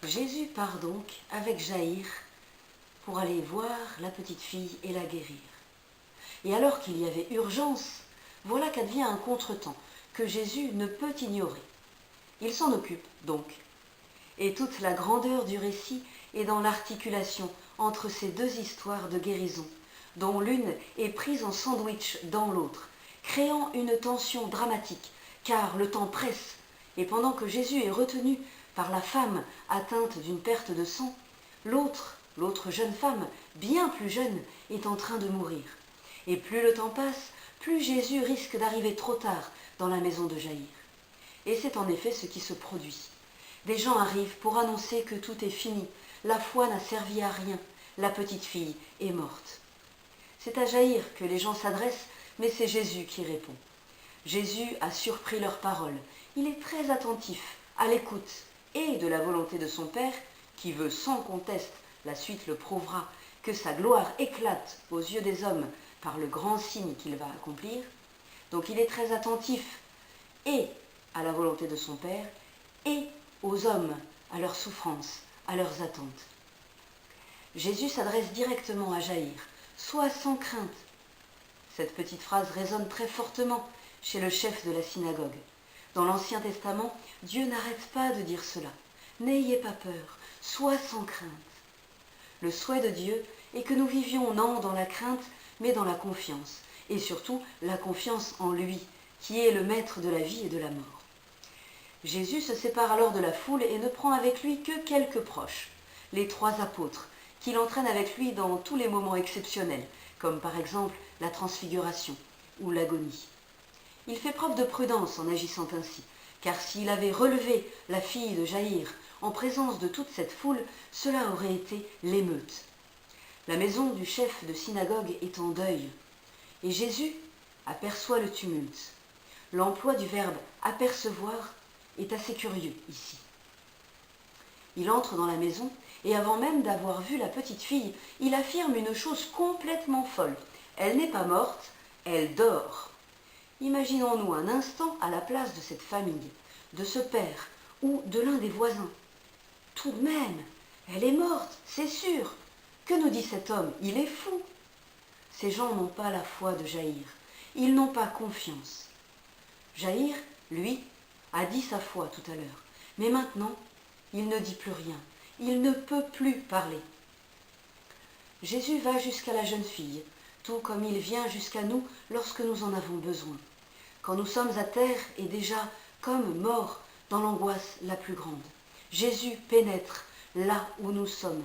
Jésus part donc avec Jaïr pour aller voir la petite fille et la guérir. Et alors qu'il y avait urgence, voilà qu'advient un contretemps que Jésus ne peut ignorer. Il s'en occupe donc. Et toute la grandeur du récit est dans l'articulation entre ces deux histoires de guérison, dont l'une est prise en sandwich dans l'autre, créant une tension dramatique, car le temps presse, et pendant que Jésus est retenu par la femme atteinte d'une perte de sang, l'autre jeune femme, bien plus jeune, est en train de mourir. Et plus le temps passe, plus Jésus risque d'arriver trop tard dans la maison de Jaïr. Et c'est en effet ce qui se produit. Des gens arrivent pour annoncer que tout est fini, la foi n'a servi à rien, la petite fille est morte. C'est à Jaïr que les gens s'adressent, mais c'est Jésus qui répond. Jésus a surpris leurs paroles, il est très attentif, à l'écoute, et de la volonté de son Père, qui veut sans conteste, la suite le prouvera, que sa gloire éclate aux yeux des hommes par le grand signe qu'il va accomplir. Donc il est très attentif, et à la volonté de son Père, et aux hommes, à leurs souffrances, à leurs attentes. Jésus s'adresse directement à Jaïr. « Sois sans crainte ». Cette petite phrase résonne très fortement chez le chef de la synagogue. Dans l'Ancien Testament, Dieu n'arrête pas de dire cela. « N'ayez pas peur, sois sans crainte ». Le souhait de Dieu est que nous vivions non dans la crainte, mais dans la confiance, et surtout la confiance en lui, qui est le maître de la vie et de la mort. Jésus se sépare alors de la foule et ne prend avec lui que quelques proches, les 3 apôtres, qu'il entraîne avec lui dans tous les moments exceptionnels, comme par exemple la transfiguration ou l'agonie. Il fait preuve de prudence en agissant ainsi, car s'il avait relevé la fille de Jaïr en présence de toute cette foule, cela aurait été l'émeute. La maison du chef de synagogue est en deuil, et Jésus aperçoit le tumulte. L'emploi du verbe « apercevoir » est assez curieux ici. Il entre dans la maison et avant même d'avoir vu la petite fille, il affirme une chose complètement folle. Elle n'est pas morte, elle dort. Imaginons-nous un instant à la place de cette famille, de ce père ou de l'un des voisins. Tout de même, elle est morte, c'est sûr. Que nous dit cet homme? Il est fou. Ces gens n'ont pas la foi de Jaïr. Ils n'ont pas confiance. Jaïr, lui, a dit sa foi tout à l'heure. Mais maintenant, il ne dit plus rien. Il ne peut plus parler. Jésus va jusqu'à la jeune fille, tout comme il vient jusqu'à nous lorsque nous en avons besoin. Quand nous sommes à terre et déjà comme morts dans l'angoisse la plus grande. Jésus pénètre là où nous sommes.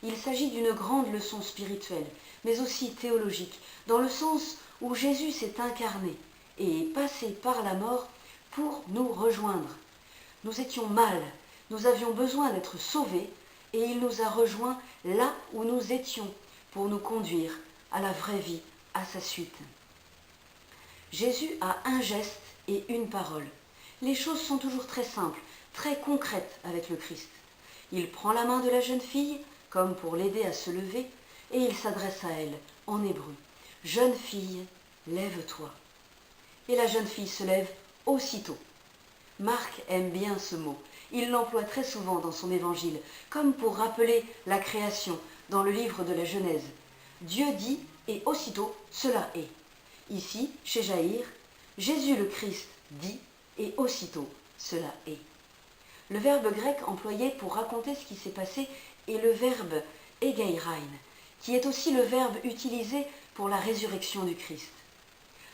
Il s'agit d'une grande leçon spirituelle, mais aussi théologique, dans le sens où Jésus s'est incarné et est passé par la mort pour nous rejoindre. Nous étions mal, nous avions besoin d'être sauvés et il nous a rejoints là où nous étions pour nous conduire à la vraie vie, à sa suite. Jésus a un geste et une parole. Les choses sont toujours très simples, très concrètes avec le Christ. Il prend la main de la jeune fille, comme pour l'aider à se lever, et il s'adresse à elle, en hébreu. « Jeune fille, lève-toi ». Et la jeune fille se lève aussitôt. Marc aime bien ce mot. Il l'emploie très souvent dans son évangile, comme pour rappeler la création dans le livre de la Genèse. Dieu dit, et aussitôt cela est. Ici, chez Jaïr, Jésus le Christ dit, et aussitôt cela est. Le verbe grec employé pour raconter ce qui s'est passé est le verbe egeirein, qui est aussi le verbe utilisé pour la résurrection du Christ.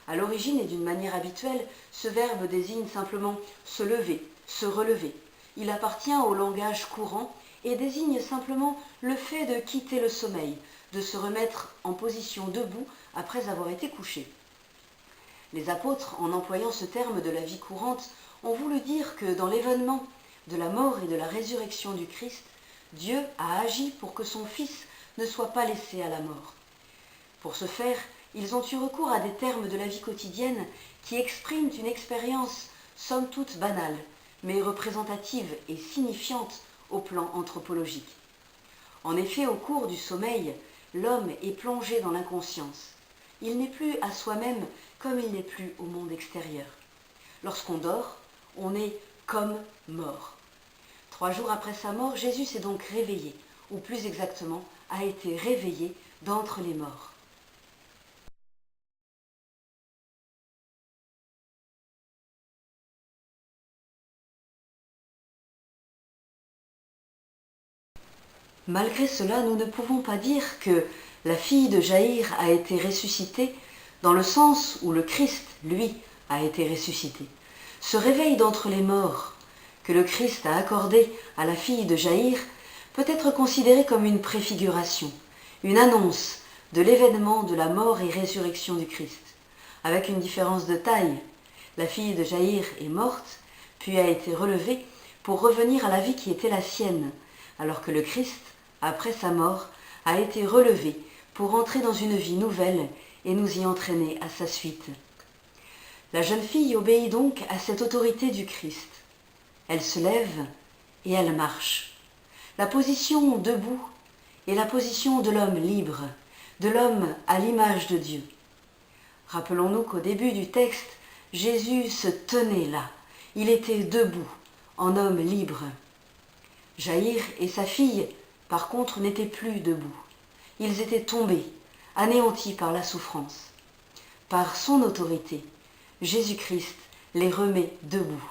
À l'origine et d'une manière habituelle, ce verbe désigne simplement se lever, se relever. Il appartient au langage courant et désigne simplement le fait de quitter le sommeil, de se remettre en position debout après avoir été couché. Les apôtres, en employant ce terme de la vie courante, ont voulu dire que dans l'événement de la mort et de la résurrection du Christ, Dieu a agi pour que son Fils ne soit pas laissé à la mort. Pour ce faire, ils ont eu recours à des termes de la vie quotidienne qui expriment une expérience somme toute banale, mais représentative et signifiante au plan anthropologique. En effet, au cours du sommeil, l'homme est plongé dans l'inconscience. Il n'est plus à soi-même comme il n'est plus au monde extérieur. Lorsqu'on dort, on est comme mort. 3 jours après sa mort, Jésus s'est donc réveillé, ou plus exactement, a été réveillé d'entre les morts. Malgré cela, nous ne pouvons pas dire que la fille de Jaïr a été ressuscitée dans le sens où le Christ, lui, a été ressuscité. Ce réveil d'entre les morts que le Christ a accordé à la fille de Jaïr peut être considéré comme une préfiguration, une annonce de l'événement de la mort et résurrection du Christ, avec une différence de taille. La fille de Jaïr est morte, puis a été relevée pour revenir à la vie qui était la sienne, alors que le Christ, après sa mort, a été relevé pour entrer dans une vie nouvelle et nous y entraîner à sa suite. La jeune fille obéit donc à cette autorité du Christ. Elle se lève et elle marche. La position debout est la position de l'homme libre, de l'homme à l'image de Dieu. Rappelons-nous qu'au début du texte, Jésus se tenait là. Il était debout, en homme libre. Jaïr et sa fille, par contre, n'étaient plus debout. Ils étaient tombés, anéantis par la souffrance. Par son autorité, Jésus-Christ les remet debout.